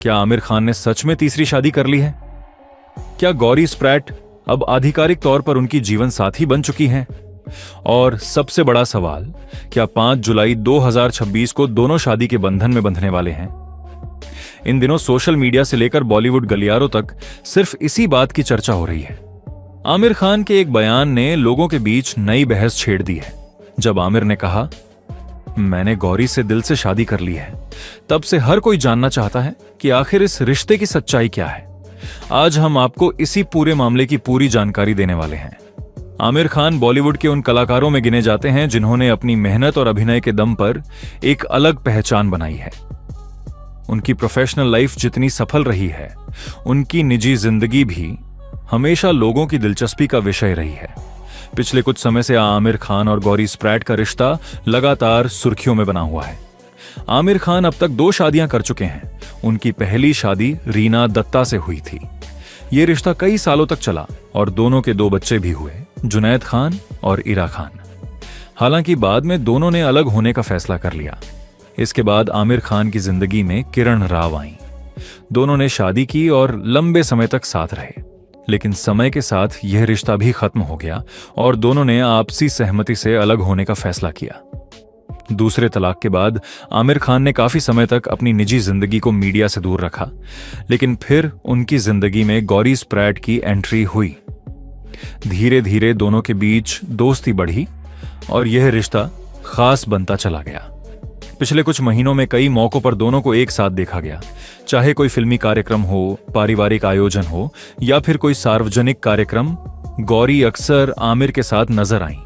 क्या आमिर खान ने सच में तीसरी शादी कर ली है? क्या गौरी स्प्रैट अब आधिकारिक तौर पर उनकी जीवन साथी बन चुकी हैं? और सबसे बड़ा सवाल, क्या 5 जुलाई 2026 को दोनों शादी के बंधन में बंधने वाले हैं? इन दिनों सोशल मीडिया से लेकर बॉलीवुड गलियारों तक सिर्फ इसी बात की चर्चा हो रही है। आमिर खान के एक बयान ने लोगों के बीच नई बहस छेड़ दी है। जब आमिर ने कहा, मैंने गौरी से दिल से शादी कर ली है, तब से हर कोई जानना चाहता है कि आखिर इस रिश्ते की सच्चाई क्या है। आज हम आपको इसी पूरे मामले की पूरी जानकारी देने वाले हैं। आमिर खान बॉलीवुड के उन कलाकारों में गिने जाते हैं जिन्होंने अपनी मेहनत और अभिनय के दम पर एक अलग पहचान बनाई है। उनकी प्रोफेशनल लाइफ जितनी सफल रही है, उनकी निजी जिंदगी भी हमेशा लोगों की दिलचस्पी का विषय रही है। पिछले कुछ समय से आमिर खान और गौरी स्प्रैट का रिश्ता लगातार सुर्खियों में बना हुआ है। आमिर खान अब तक 2 शादियां कर चुके हैं। उनकी पहली शादी रीना दत्ता से हुई थी। यह रिश्ता कई सालों तक चला और दोनों के 2 बच्चे भी हुए, जुनैद खान और इरा खान। हालांकि बाद में दोनों ने अलग होने का फैसला कर लिया। इसके बाद आमिर खान की जिंदगी में किरण राव आईं। दोनों ने शादी की और लंबे समय तक साथ रहे, लेकिन समय के साथ यह रिश्ता भी खत्म हो गया और दोनों ने आपसी सहमति से अलग होने का फैसला किया। दूसरे तलाक के बाद आमिर खान ने काफी समय तक अपनी निजी जिंदगी को मीडिया से दूर रखा, लेकिन फिर उनकी जिंदगी में गौरी स्प्रैट की एंट्री हुई। धीरे धीरे दोनों के बीच दोस्ती बढ़ी और यह रिश्ता खास बनता चला गया। पिछले कुछ महीनों में कई मौकों पर दोनों को एक साथ देखा गया, चाहे कोई फिल्मी कार्यक्रम हो, पारिवारिक आयोजन हो या फिर कोई सार्वजनिक कार्यक्रम। गौरी अक्सर आमिर के साथ नजर आईं।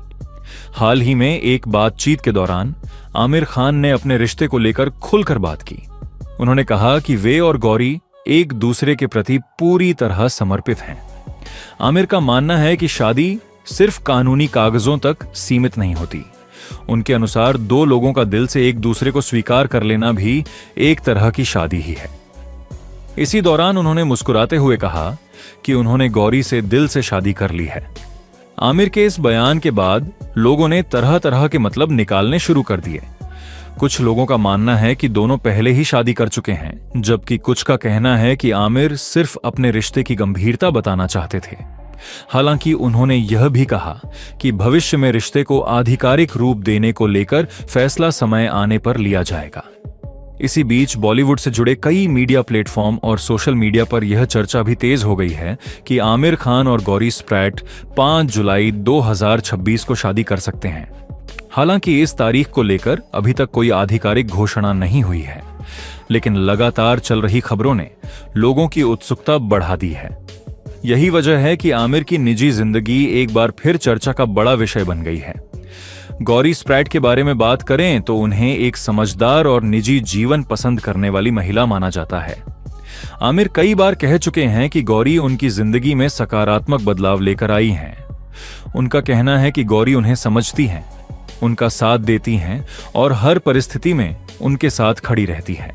हाल ही में एक बातचीत के दौरान आमिर खान ने अपने रिश्ते को लेकर खुलकर बात की। उन्होंने कहा कि वे और गौरी एक दूसरे के प्रति पूरी तरह समर्पित हैं। आमिर का मानना है कि शादी सिर्फ कानूनी कागजों तक सीमित नहीं होती। उनके अनुसार 2 लोगों का दिल से एक दूसरे को स्वीकार कर लेना भी एक तरह की शादी ही है। इसी दौरान उन्होंने मुस्कुराते हुए कहा कि उन्होंने गौरी से दिल से शादी कर ली है। आमिर के इस बयान के बाद लोगों ने तरह तरह के मतलब निकालने शुरू कर दिए। कुछ लोगों का मानना है कि दोनों पहले ही शादी कर चुके हैं, जबकि कुछ का कहना है कि आमिर सिर्फ अपने रिश्ते की गंभीरता बताना चाहते थे। हालांकि उन्होंने यह भी कहा कि भविष्य में रिश्ते को आधिकारिक रूप देने को लेकर फैसला समय आने पर लिया जाएगा। इसी बीच बॉलीवुड से जुड़े कई मीडिया प्लेटफॉर्म और सोशल मीडिया पर यह चर्चा भी तेज हो गई है कि आमिर खान और गौरी स्प्रैट 5 जुलाई 2026 को शादी कर सकते हैं। हालांकि इस तारीख को लेकर अभी तक कोई आधिकारिक घोषणा नहीं हुई है, लेकिन लगातार चल रही खबरों ने लोगों की उत्सुकता बढ़ा दी है। यही वजह है कि आमिर की निजी जिंदगी एक बार फिर चर्चा का बड़ा विषय बन गई है। गौरी स्प्रैट के बारे में बात करें तो उन्हें एक समझदार और निजी जीवन पसंद करने वाली महिला माना जाता है। आमिर कई बार कह चुके हैं कि गौरी उनकी जिंदगी में सकारात्मक बदलाव लेकर आई हैं। उनका कहना है कि गौरी उन्हें समझती हैं, उनका साथ देती हैं और हर परिस्थिति में उनके साथ खड़ी रहती है।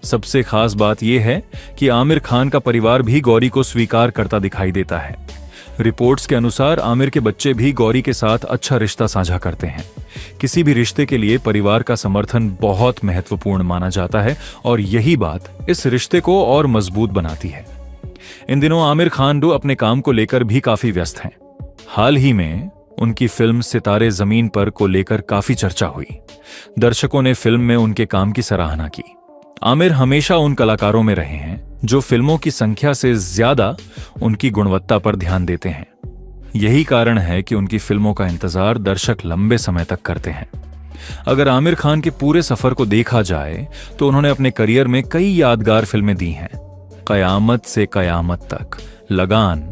सबसे खास बात यह है कि आमिर खान का परिवार भी गौरी को स्वीकार करता दिखाई देता है। रिपोर्ट्स के अनुसार आमिर के बच्चे भी गौरी के साथ अच्छा रिश्ता साझा करते हैं। किसी भी रिश्ते के लिए परिवार का समर्थन बहुत महत्वपूर्ण माना जाता है और यही बात इस रिश्ते को और मजबूत बनाती है। इन दिनों आमिर खान अपने काम को लेकर भी काफी व्यस्त हैं। हाल ही में उनकी फिल्म सितारे जमीन पर को लेकर काफी चर्चा हुई। दर्शकों ने फिल्म में उनके काम की सराहना की। आमिर हमेशा उन कलाकारों में रहे हैं जो फिल्मों की संख्या से ज्यादा उनकी गुणवत्ता पर ध्यान देते हैं। यही कारण है कि उनकी फिल्मों का इंतजार दर्शक लंबे समय तक करते हैं। अगर आमिर खान के पूरे सफर को देखा जाए तो उन्होंने अपने करियर में कई यादगार फिल्में दी हैं। कयामत से कयामत तक, लगान,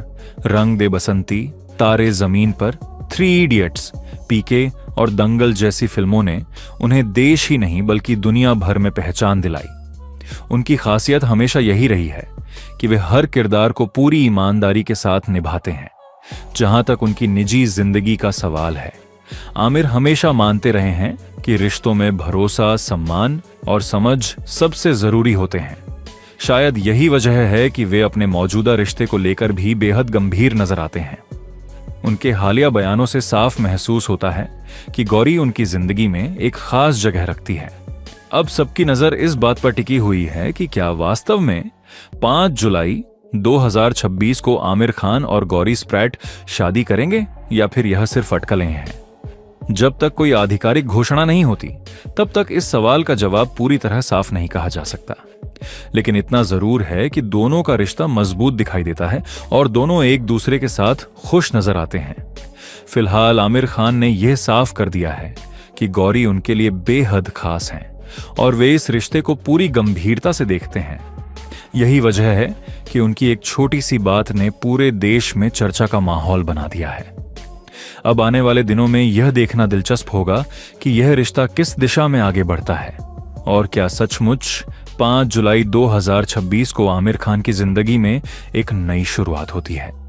रंग दे बसंती, तारे जमीन पर, 3 इडियट्स, पीके और दंगल जैसी फिल्मों ने उन्हें देश ही नहीं बल्कि दुनिया भर में पहचान दिलाई। उनकी खासियत हमेशा यही रही है कि वे हर किरदार को पूरी ईमानदारी के साथ निभाते हैं। जहां तक उनकी निजी जिंदगी का सवाल है, आमिर हमेशा मानते रहे हैं कि रिश्तों में भरोसा, सम्मान और समझ सबसे जरूरी होते हैं। शायद यही वजह है कि वे अपने मौजूदा रिश्ते को लेकर भी बेहद गंभीर नजर आते हैं। उनके हालिया बयानों से साफ महसूस होता है कि गौरी उनकी जिंदगी में एक खास जगह रखती है। अब सबकी नजर इस बात पर टिकी हुई है कि क्या वास्तव में 5 जुलाई 2026 को आमिर खान और गौरी स्प्रैट शादी करेंगे या फिर यह सिर्फ अटकलें हैं। जब तक कोई आधिकारिक घोषणा नहीं होती तब तक इस सवाल का जवाब पूरी तरह साफ नहीं कहा जा सकता। लेकिन इतना जरूर है कि दोनों का रिश्ता मजबूत दिखाई देता है और दोनों एक दूसरे के साथ खुश नजर आते हैं। फिलहाल आमिर खान ने यह साफ कर दिया है कि गौरी उनके लिए बेहद खास हैं और वे इस रिश्ते को पूरी गंभीरता से देखते हैं। यही वजह है कि उनकी एक छोटी सी बात ने पूरे देश में चर्चा का माहौल बना दिया है। अब आने वाले दिनों में यह देखना दिलचस्प होगा कि यह रिश्ता किस दिशा में आगे बढ़ता है और क्या सचमुच 5 जुलाई 2026 को आमिर खान की जिंदगी में एक नई शुरुआत होती है।